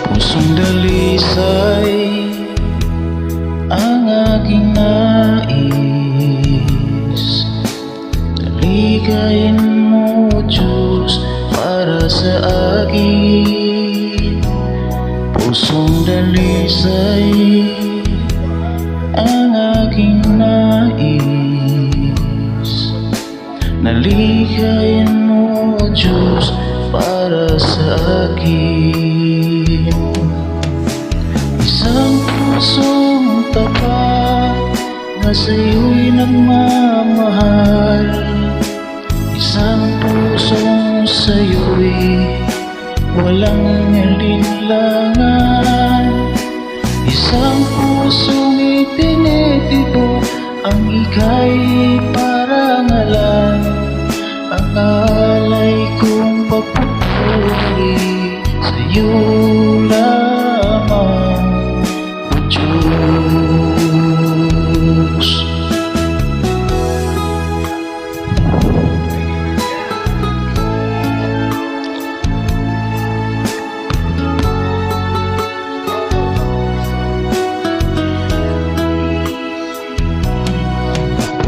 Pusong dalisay ang aking nais. Daligayin mo, Diyos, para sa akin. Pusong dalisay ang aking nais. Daligayin mo, Diyos, para sa akin. Isang pusong tapat na sa'yo'y nagmamahal. Isang pusong sa'yo'y walang alinlangan. Isang pusong itinitibo ang ika'y parangalan. Ang alay kong pagpupuri sa'yo lamang, O Diyos.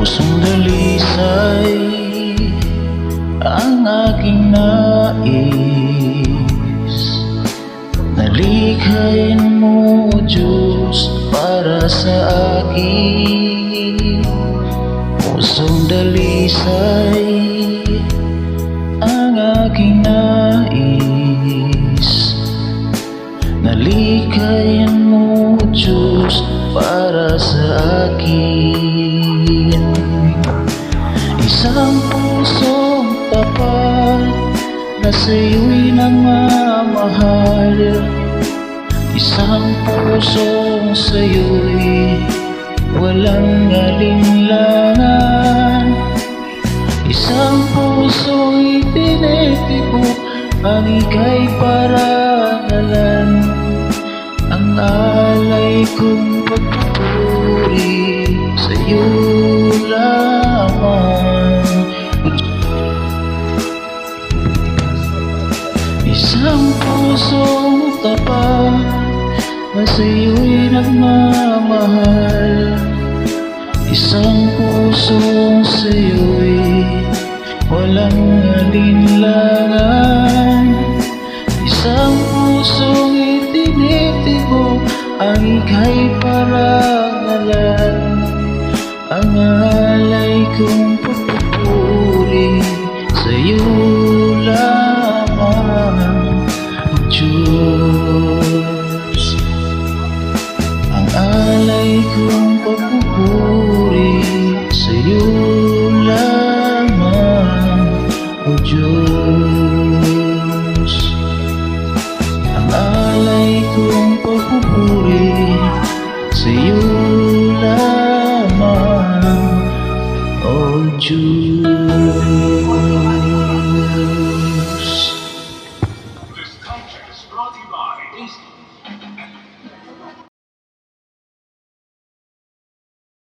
Pusong dalisay ang aking nais. Nalikhain mo, Diyos, para sa akin. Pusong dalisay ang aking nais. Nalikhain mo, Diyos, para sa akin. Isang pusong tapat na sa'yo'y nagmamahal. Isang pusong sa'yo'y walang alinlangan. Isang pusong itinitibo ang ika'y parangalan. Ang alay kong pagpupuri sa'yo lamang. Isang pusong tapat na sa'yo'y nagmamahal. Isang pusong sa'yo'y walang alinlangan. Isang pusong itinitibo ang ika'y parangalan. Ang alay kong pagpupuri sa'yo lamang, O Diyos. Ang alay kong pagpupuri sa'yo lamang, O Diyos. Ang alay kong pagpupuri sa'yo lamang, O Diyos.